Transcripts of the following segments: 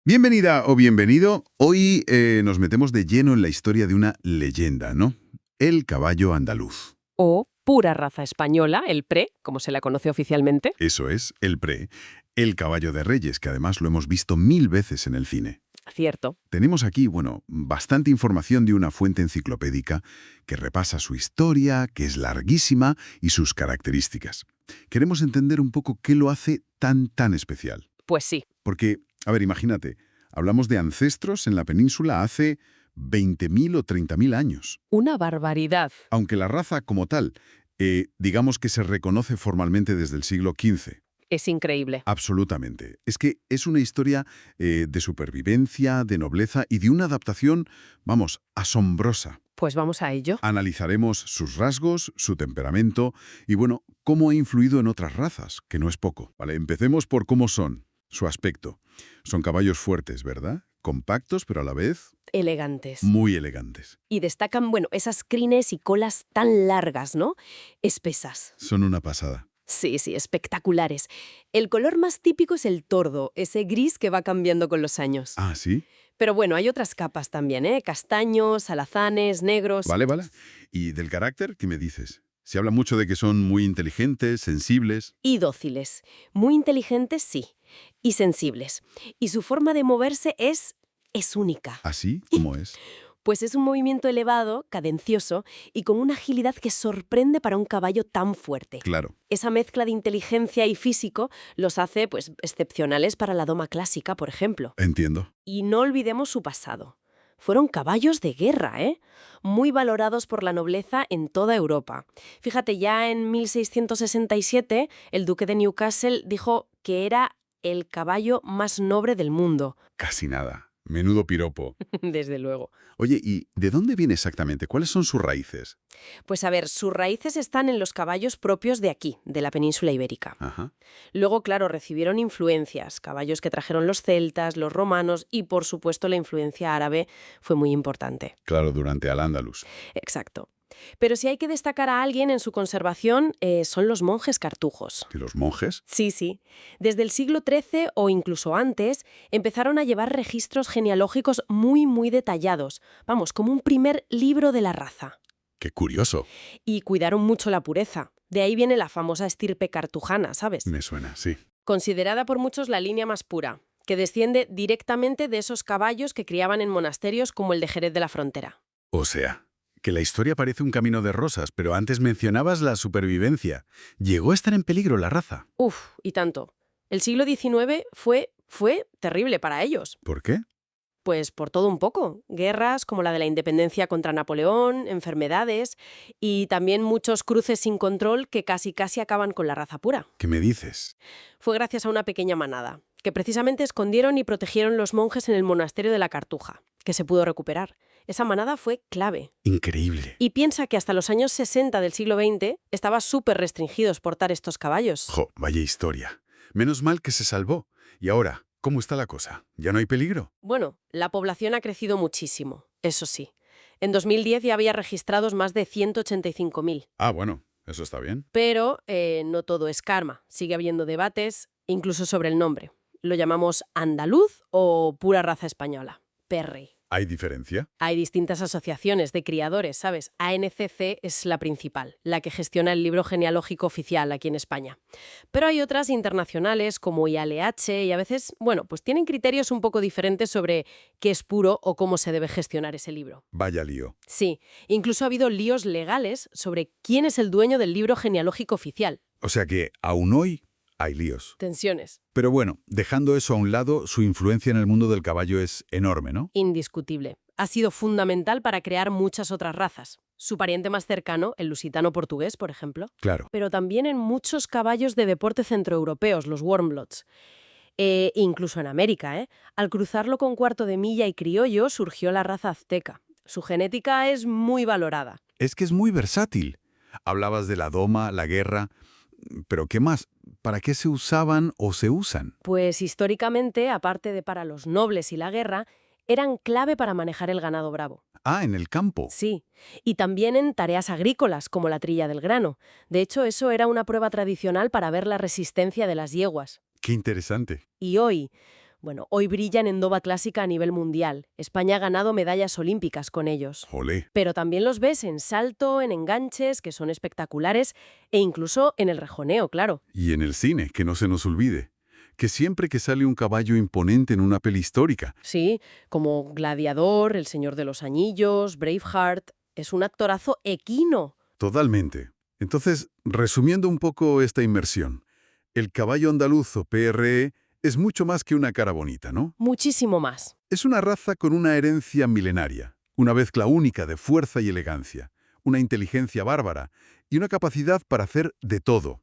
Bienvenida o bienvenido. Hoy nos metemos de lleno en la historia de una leyenda, ¿no? El caballo andaluz. O pura raza española, el Pre, como se la conoce oficialmente. Eso es, el Pre, el caballo de Reyes, que además lo hemos visto 1000 veces en el cine. Cierto. Tenemos aquí, bueno, bastante información de una fuente enciclopédica que repasa su historia, que es larguísima, y sus características. Queremos entender un poco qué lo hace tan especial. Pues sí. Porque, a ver, imagínate, hablamos de ancestros en la península hace 20.000 o 30.000 años. Una barbaridad. Aunque la raza como tal, digamos que se reconoce formalmente desde el siglo XV. Es increíble. Absolutamente. Es que es una historia de supervivencia, de nobleza y de una adaptación, vamos, asombrosa. Pues vamos a ello. Analizaremos sus rasgos, su temperamento y, bueno, cómo ha influido en otras razas, que no es poco. Vale, empecemos por cómo son, su aspecto. Son caballos fuertes, ¿verdad? Compactos, pero a la vez Elegantes. muy elegantes. Y destacan, bueno, esas crines y colas tan largas, ¿no? Espesas. Son una pasada. Sí, espectaculares. El color más típico es el tordo, ese gris que va cambiando con los años. Ah, ¿sí? Pero bueno, hay otras capas también, ¿eh? Castaños, alazanes, negros. Vale. ¿Y del carácter qué me dices? Se habla mucho de que son muy inteligentes, sensibles. Y dóciles. Muy inteligentes, sí. Y sensibles. Y su forma de moverse es única. ¿Así? ¿Cómo es? Pues es un movimiento elevado, cadencioso y con una agilidad que sorprende para un caballo tan fuerte. Claro. Esa mezcla de inteligencia y físico los hace, pues, excepcionales para la doma clásica, por ejemplo. Entiendo. Y no olvidemos su pasado. Fueron caballos de guerra, ¿eh? Muy valorados por la nobleza en toda Europa. Fíjate, ya en 1667, el duque de Newcastle dijo que era el caballo más noble del mundo. Casi nada. Menudo piropo. Desde luego. Oye, ¿y de dónde viene exactamente? ¿Cuáles son sus raíces? Pues a ver, sus raíces están en los caballos propios de aquí, de la península ibérica. Ajá. Luego, claro, recibieron influencias, caballos que trajeron los celtas, los romanos y, por supuesto, la influencia árabe fue muy importante. Claro, durante Al-Ándalus. Exacto. Pero si hay que destacar a alguien en su conservación, son los monjes cartujos. ¿Y los monjes? Sí. Desde el siglo XIII o incluso antes, empezaron a llevar registros genealógicos muy detallados. Vamos, como un primer libro de la raza. ¡Qué curioso! Y cuidaron mucho la pureza. De ahí viene la famosa estirpe cartujana, ¿sabes? Me suena, sí. Considerada por muchos la línea más pura, que desciende directamente de esos caballos que criaban en monasterios como el de Jerez de la Frontera. O sea, que la historia parece un camino de rosas, pero antes mencionabas la supervivencia. ¿Llegó a estar en peligro la raza? Uf, y tanto. El siglo XIX fue terrible para ellos. ¿Por qué? Pues por todo un poco. Guerras como la de la independencia contra Napoleón, enfermedades y también muchos cruces sin control que casi acaban con la raza pura. ¿Qué me dices? Fue gracias a una pequeña manada, que precisamente escondieron y protegieron los monjes en el monasterio de la Cartuja, que se pudo recuperar. Esa manada fue clave. Increíble. Y piensa que hasta los años 60 del siglo XX estaba súper restringido exportar estos caballos. Jo, vaya historia. Menos mal que se salvó. ¿Y ahora? ¿Cómo está la cosa? ¿Ya no hay peligro? Bueno, la población ha crecido muchísimo, eso sí. En 2010 ya había registrados más de 185.000. Ah, bueno, eso está bien. Pero no todo es karma. Sigue habiendo debates, incluso sobre el nombre. ¿Lo llamamos andaluz o pura raza española? Perry. ¿Hay diferencia? Hay distintas asociaciones de criadores, ¿sabes? ANCC es la principal, la que gestiona el libro genealógico oficial aquí en España. Pero hay otras internacionales como IALH y a veces, bueno, pues tienen criterios un poco diferentes sobre qué es puro o cómo se debe gestionar ese libro. Vaya lío. Sí, incluso ha habido líos legales sobre quién es el dueño del libro genealógico oficial. O sea que, aún hoy, hay líos. Tensiones. Pero bueno, dejando eso a un lado, su influencia en el mundo del caballo es enorme, ¿no? Indiscutible. Ha sido fundamental para crear muchas otras razas. Su pariente más cercano, el lusitano portugués, por ejemplo. Claro. Pero también en muchos caballos de deporte centroeuropeos, los warmbloods. Incluso en América, ¿eh? Al cruzarlo con cuarto de milla y criollo surgió la raza azteca. Su genética es muy valorada. Es que es muy versátil. Hablabas de la doma, la guerra. ¿Pero qué más? ¿Para qué se usaban o se usan? Pues históricamente, aparte de para los nobles y la guerra, eran clave para manejar el ganado bravo. Ah, en el campo. Sí, y también en tareas agrícolas, como la trilla del grano. De hecho, eso era una prueba tradicional para ver la resistencia de las yeguas. Qué interesante. Y hoy, Bueno, hoy brillan en doba clásica a nivel mundial. España ha ganado medallas olímpicas con ellos. Olé. Pero también los ves en salto, en enganches, que son espectaculares, e incluso en el rejoneo, claro. Y en el cine, que no se nos olvide, que siempre que sale un caballo imponente en una peli histórica. Sí, como Gladiador, El Señor de los Anillos, Braveheart, es un actorazo equino. Totalmente. Entonces, resumiendo un poco esta inmersión, el caballo andaluz o PRE es mucho más que una cara bonita, ¿no? Muchísimo más. Es una raza con una herencia milenaria, una mezcla única de fuerza y elegancia, una inteligencia bárbara y una capacidad para hacer de todo,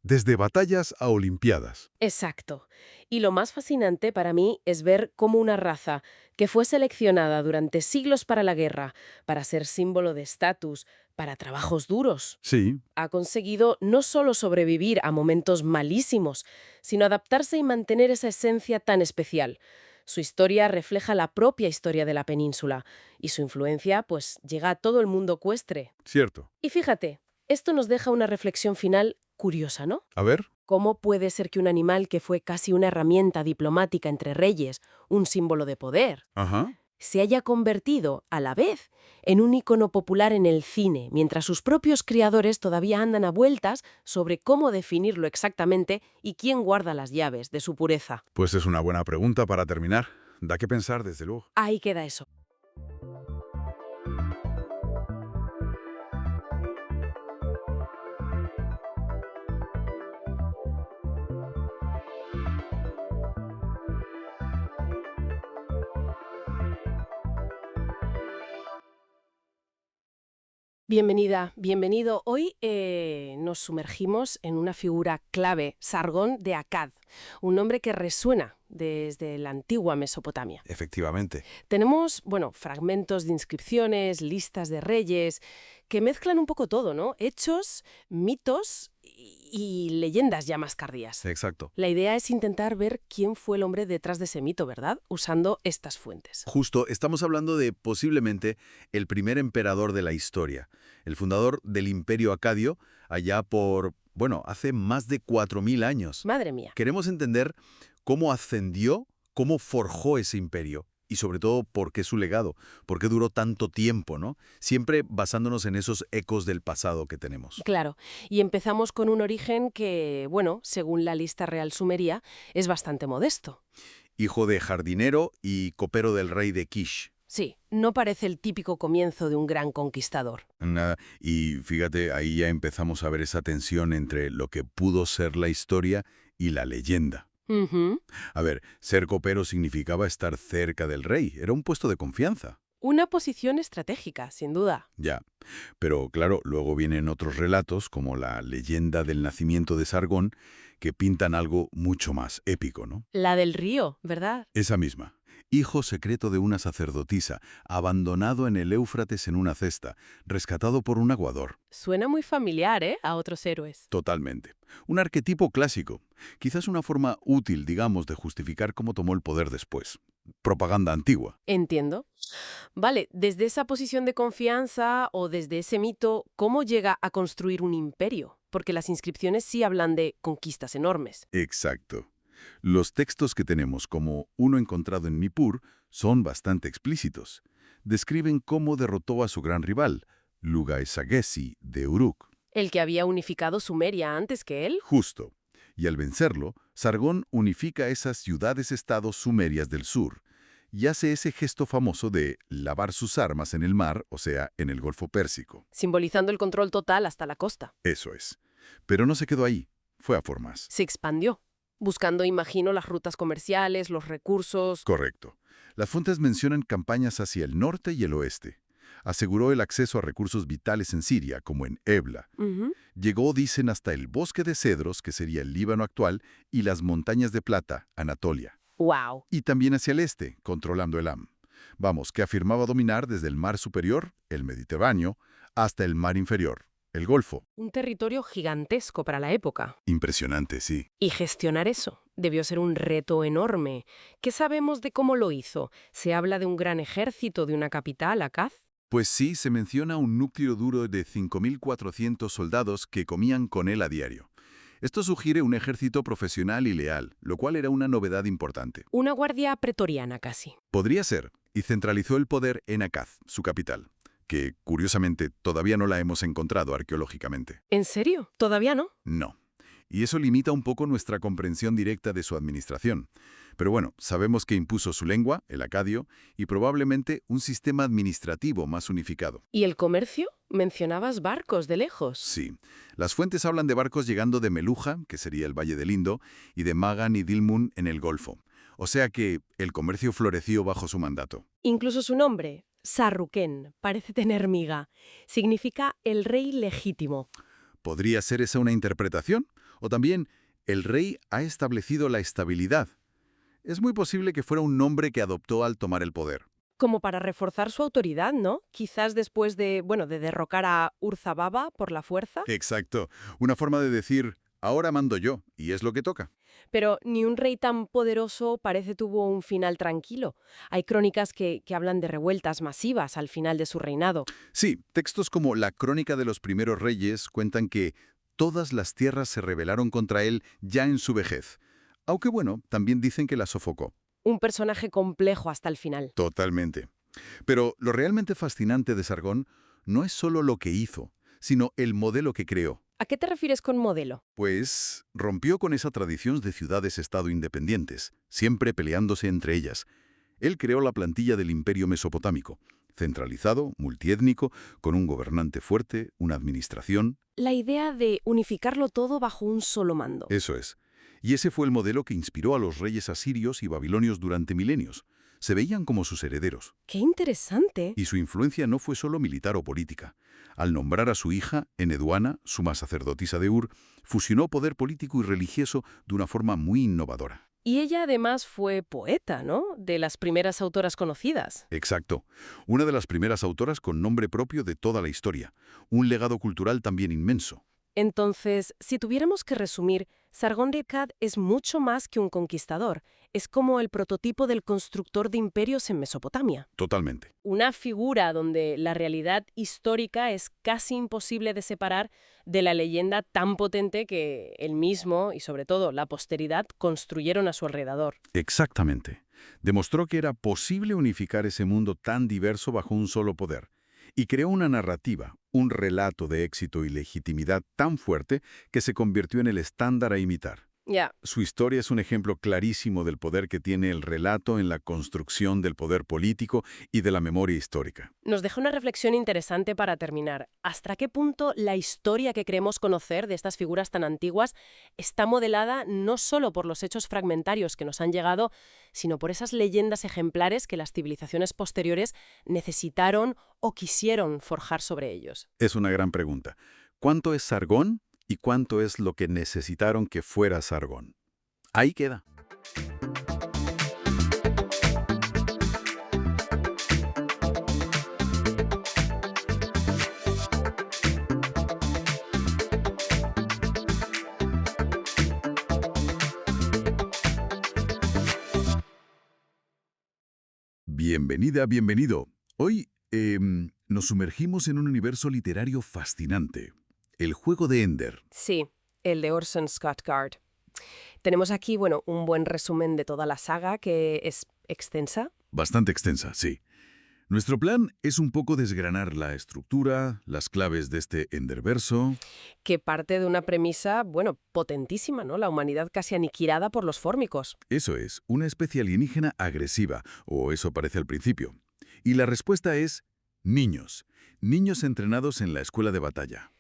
desde batallas a olimpiadas. Exacto. Y lo más fascinante para mí es ver cómo una raza que fue seleccionada durante siglos para la guerra, para ser símbolo de estatus, para trabajos duros, Sí, ha conseguido no solo sobrevivir a momentos malísimos, sino adaptarse y mantener esa esencia tan especial. Su historia refleja la propia historia de la península, y su influencia, pues, llega a todo el mundo ecuestre. cierto. Y fíjate, esto nos deja una reflexión final curiosa, ¿no? A ver, ¿Cómo puede ser que un animal que fue casi una herramienta diplomática entre reyes, un símbolo de poder, ajá. se haya convertido, a la vez, en un icono popular en el cine, mientras sus propios creadores todavía andan a vueltas sobre cómo definirlo exactamente y quién guarda las llaves de su pureza? Pues es una buena pregunta para terminar. Da que pensar, desde luego. Ahí queda eso. Bienvenida, bienvenido. Hoy nos sumergimos en una figura clave, Sargón de Akkad, un nombre que resuena desde la antigua Mesopotamia. Efectivamente. Tenemos, bueno, fragmentos de inscripciones, listas de reyes, que mezclan un poco todo, ¿no? Hechos, mitos y leyendas ya más cardías. Exacto. La idea es intentar ver quién fue el hombre detrás de ese mito, ¿verdad? Usando estas fuentes. Justo, estamos hablando de posiblemente el primer emperador de la historia, el fundador del Imperio Acadio, allá por, bueno, hace más de 4000 años. Madre mía. Queremos entender cómo ascendió, cómo forjó ese imperio y sobre todo por qué su legado, por qué duró tanto tiempo, ¿no? Siempre basándonos en esos ecos del pasado que tenemos. Claro, y empezamos con un origen que, bueno, según la lista real sumeria, es bastante modesto. Hijo de jardinero y copero del rey de Kish. Sí, no parece el típico comienzo de un gran conquistador. Nada. Y fíjate, ahí ya empezamos a ver esa tensión entre lo que pudo ser la historia y la leyenda. Ujú. A ver, ser copero significaba estar cerca del rey, era un puesto de confianza. Una posición estratégica, sin duda. Ya, pero claro, luego vienen otros relatos, como la leyenda del nacimiento de Sargón, que pintan algo mucho más épico, ¿no? La del río, ¿verdad? Esa misma. Hijo secreto de una sacerdotisa, abandonado en el Éufrates en una cesta, rescatado por un aguador. Suena muy familiar, ¿eh? A otros héroes. Totalmente. Un arquetipo clásico. Quizás una forma útil, digamos, de justificar cómo tomó el poder después. Propaganda antigua. Entiendo. Vale, desde esa posición de confianza o desde ese mito, ¿cómo llega a construir un imperio? Porque las inscripciones sí hablan de conquistas enormes. Exacto. Los textos que tenemos, como uno encontrado en Nippur, son bastante explícitos. Describen cómo derrotó a su gran rival, Lugaesagesi, de Uruk. El que había unificado Sumeria antes que él. Justo. Y al vencerlo, Sargón unifica esas ciudades-estados sumerias del sur y hace ese gesto famoso de lavar sus armas en el mar, o sea, en el Golfo Pérsico. Simbolizando el control total hasta la costa. Eso es. Pero no se quedó ahí, fue a por más. Se expandió, buscando, imagino, las rutas comerciales, los recursos. Correcto. Las fuentes mencionan campañas hacia el norte y el oeste. Aseguró el acceso a recursos vitales en Siria, como en Ebla. Ujú. Llegó, dicen, hasta el bosque de cedros, que sería el Líbano actual, y las montañas de plata, Anatolia. ¡Wow! Y también hacia el este, controlando Elam. Vamos, que afirmaba dominar desde el mar superior, el Mediterráneo, hasta el mar inferior, el Golfo. Un territorio gigantesco para la época. Impresionante, sí. Y gestionar eso debió ser un reto enorme. ¿Qué sabemos de cómo lo hizo? ¿Se habla de un gran ejército, de una capital, Akkad? Pues sí, se menciona un núcleo duro de 5.400 soldados que comían con él a diario. Esto sugiere un ejército profesional y leal, lo cual era una novedad importante. Una guardia pretoriana casi. Podría ser, y centralizó el poder en Akkad, su capital, que, curiosamente, todavía no la hemos encontrado arqueológicamente. ¿En serio? ¿Todavía no? No. Y eso limita un poco nuestra comprensión directa de su administración. Pero bueno, sabemos que impuso su lengua, el acadio, y probablemente un sistema administrativo más unificado. ¿Y el comercio? Mencionabas barcos de lejos. Sí. Las fuentes hablan de barcos llegando de Meluja, que sería el Valle del Indo, y de Magan y Dilmun en el Golfo. O sea que el comercio floreció bajo su mandato. Incluso su nombre, Sarruquén, parece tener miga. Significa el rey legítimo. ¿Podría ser esa una interpretación? O también, el rey ha establecido la estabilidad. Es muy posible que fuera un nombre que adoptó al tomar el poder. Como para reforzar su autoridad, ¿no? Quizás después de derrocar a Urzababa por la fuerza. Exacto. Una forma de decir, ahora mando yo, y es lo que toca. Pero ni un rey tan poderoso parece tuvo un final tranquilo. Hay crónicas que hablan de revueltas masivas al final de su reinado. Sí, textos como la Crónica de los Primeros Reyes cuentan que todas las tierras se rebelaron contra él ya en su vejez. Aunque bueno, también dicen que la sofocó. Un personaje complejo hasta el final. Totalmente. Pero lo realmente fascinante de Sargón no es solo lo que hizo, sino el modelo que creó. ¿A qué te refieres con modelo? Pues rompió con esa tradición de ciudades-estado independientes, siempre peleándose entre ellas. Él creó la plantilla del Imperio Mesopotámico, centralizado, multiétnico, con un gobernante fuerte, una administración. La idea de unificarlo todo bajo un solo mando. Eso es. Y ese fue el modelo que inspiró a los reyes asirios y babilonios durante milenios. Se veían como sus herederos. ¡Qué interesante! Y su influencia no fue solo militar o política. Al nombrar a su hija, Eneduana, suma sacerdotisa de Ur, fusionó poder político y religioso de una forma muy innovadora. Y ella además fue poeta, ¿no? De las primeras autoras conocidas. Exacto. Una de las primeras autoras con nombre propio de toda la historia. Un legado cultural también inmenso. Entonces, si tuviéramos que resumir, Sargón de Akkad es mucho más que un conquistador. Es como el prototipo del constructor de imperios en Mesopotamia. Totalmente. Una figura donde la realidad histórica es casi imposible de separar de la leyenda tan potente que él mismo y sobre todo la posteridad construyeron a su alrededor. Exactamente. Demostró que era posible unificar ese mundo tan diverso bajo un solo poder. Y creó una narrativa, un relato de éxito y legitimidad tan fuerte que se convirtió en el estándar a imitar. Ya. Su historia es un ejemplo clarísimo del poder que tiene el relato en la construcción del poder político y de la memoria histórica. Nos deja una reflexión interesante para terminar. ¿Hasta qué punto la historia que creemos conocer de estas figuras tan antiguas está modelada no solo por los hechos fragmentarios que nos han llegado, sino por esas leyendas ejemplares que las civilizaciones posteriores necesitaron o quisieron forjar sobre ellos? Es una gran pregunta. ¿Cuánto es Sargón y cuánto es lo que necesitaron que fuera Sargón? Ahí queda. Bienvenida, bienvenido. Hoy nos sumergimos en un universo literario fascinante. El juego de Ender. Sí, el de Orson Scott Card. Tenemos aquí, un buen resumen de toda la saga, que es extensa. Bastante extensa, sí. Nuestro plan es un poco desgranar la estructura, las claves de este Enderverso. Que parte de una premisa, potentísima, ¿no? La humanidad casi aniquilada por los fórmicos. Eso es, una especie alienígena agresiva, o eso parece al principio. Y la respuesta es niños. Niños entrenados en la escuela de batalla.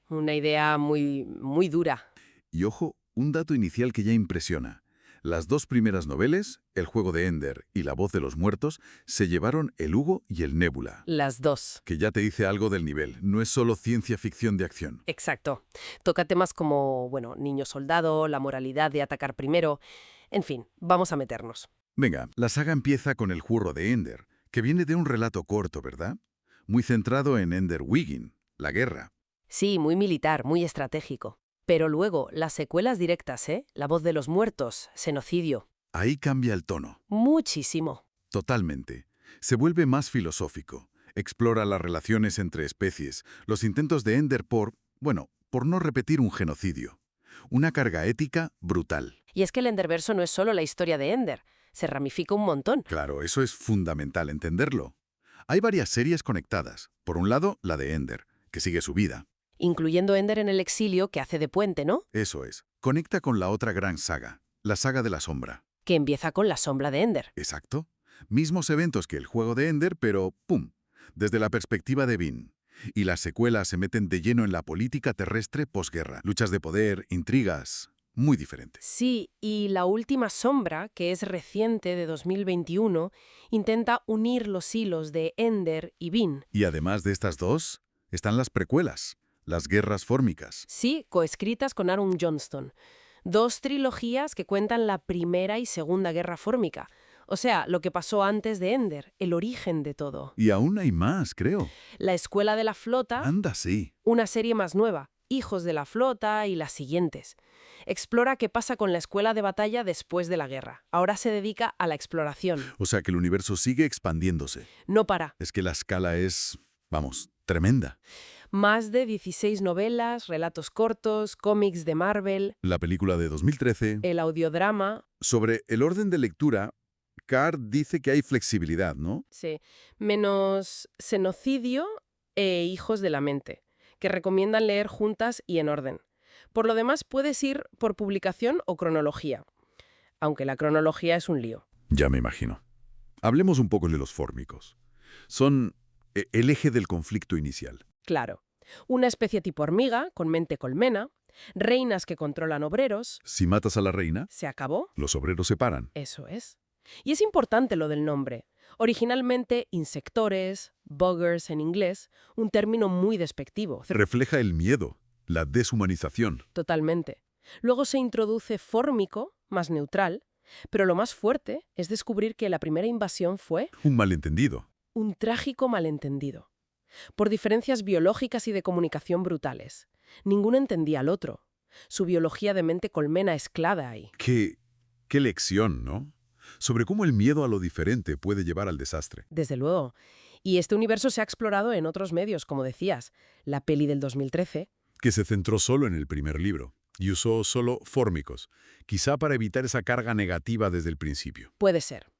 Una idea muy, muy dura. Y ojo, un dato inicial que ya impresiona. Las dos primeras novelas, El juego de Ender y La voz de los muertos, se llevaron el Hugo y el Nébula. Las dos. Que ya te dice algo del nivel, no es solo ciencia ficción de acción. Exacto. Toca temas como, niño soldado, la moralidad de atacar primero. En fin, vamos a meternos. Venga, la saga empieza con El juego de Ender, que viene de un relato corto, ¿verdad? Muy centrado en Ender Wiggin, la guerra. Sí, muy militar, muy estratégico. Pero luego, las secuelas directas, La voz de los muertos, Xenocidio. Ahí cambia el tono. Muchísimo. Totalmente. Se vuelve más filosófico. Explora las relaciones entre especies, los intentos de Ender por no repetir un genocidio. Una carga ética brutal. Y es que el Enderverso no es solo la historia de Ender, se ramifica un montón. Claro, eso es fundamental entenderlo. Hay varias series conectadas. Por un lado, la de Ender, que sigue su vida. Incluyendo Ender en el exilio, que hace de puente, ¿no? Eso es. Conecta con la otra gran saga, la saga de la sombra. Que empieza con la sombra de Ender. Exacto. Mismos eventos que el juego de Ender, pero ¡pum! Desde la perspectiva de Vin. Y las secuelas se meten de lleno en la política terrestre posguerra. Luchas de poder, intrigas, muy diferentes. Sí, y la última sombra, que es reciente de 2021, intenta unir los hilos de Ender y Vin. Y además de estas dos, están las precuelas, las guerras fórmicas. Sí, coescritas con Aaron Johnston. 2 trilogías que cuentan la Primera y Segunda Guerra Fórmica. O sea, lo que pasó antes de Ender, el origen de todo. Y aún hay más, creo. La Escuela de la Flota, Anda, sí. una serie más nueva, Hijos de la Flota y las siguientes. Explora qué pasa con la escuela de batalla después de la guerra. Ahora se dedica a la exploración. O sea que el universo sigue expandiéndose. No para. Es que la escala es, vamos, tremenda. Más de 16 novelas, relatos cortos, cómics de Marvel, La película de 2013. el audiodrama. Sobre el orden de lectura, Carr dice que hay flexibilidad, ¿no? Sí, menos Xenocidio e Hijos de la Mente, que recomiendan leer juntas y en orden. Por lo demás, puedes ir por publicación o cronología, aunque la cronología es un lío. Ya me imagino. Hablemos un poco de los fórmicos. Son el eje del conflicto inicial. Claro, una especie tipo hormiga, con mente colmena, reinas que controlan obreros. Si matas a la reina, ¿Se acabó? los obreros se paran. Eso es. Y es importante lo del nombre. Originalmente, insectores, buggers en inglés, un término muy despectivo. Refleja el miedo, la deshumanización. Totalmente. Luego se introduce fórmico, más neutral, pero lo más fuerte es descubrir que la primera invasión fue Un malentendido. un trágico malentendido. Por diferencias biológicas y de comunicación brutales. Ninguno entendía al otro. Su biología de mente colmena es clara ahí. Qué lección, ¿no? Sobre cómo el miedo a lo diferente puede llevar al desastre. Desde luego. Y este universo se ha explorado en otros medios, como decías. La peli del 2013. Que se centró solo en el primer libro y usó solo fórmicos, quizá para evitar esa carga negativa desde el principio. Puede ser.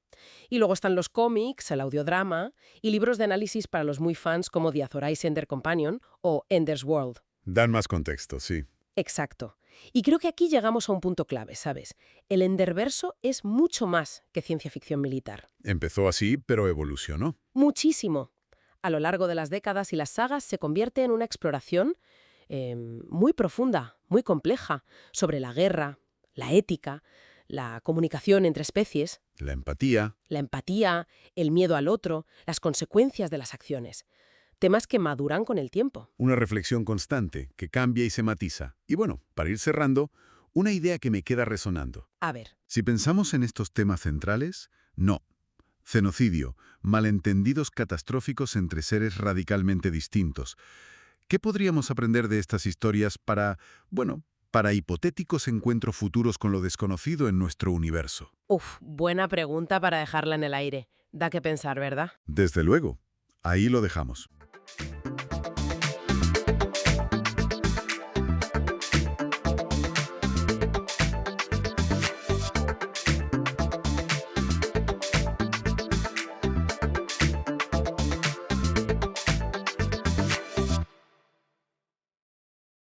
Y luego están los cómics, el audiodrama y libros de análisis para los muy fans como The Authorized Ender Companion o Ender's World. Dan más contexto, sí. Exacto. Y creo que aquí llegamos a un punto clave, ¿sabes? El Enderverso es mucho más que ciencia ficción militar. Empezó así, pero evolucionó. Muchísimo. A lo largo de las décadas y las sagas se convierte en una exploración muy profunda, muy compleja, sobre la guerra, la ética, la comunicación entre especies, La empatía. la empatía, el miedo al otro, las consecuencias de las acciones. Temas que maduran con el tiempo. Una reflexión constante que cambia y se matiza. Y bueno, para ir cerrando, una idea que me queda resonando. A ver, Si pensamos en estos temas centrales, no. Genocidio, malentendidos catastróficos entre seres radicalmente distintos. ¿Qué podríamos aprender de estas historias para hipotéticos encuentros futuros con lo desconocido en nuestro universo? buena pregunta para dejarla en el aire. Da que pensar, ¿verdad? Desde luego. Ahí lo dejamos.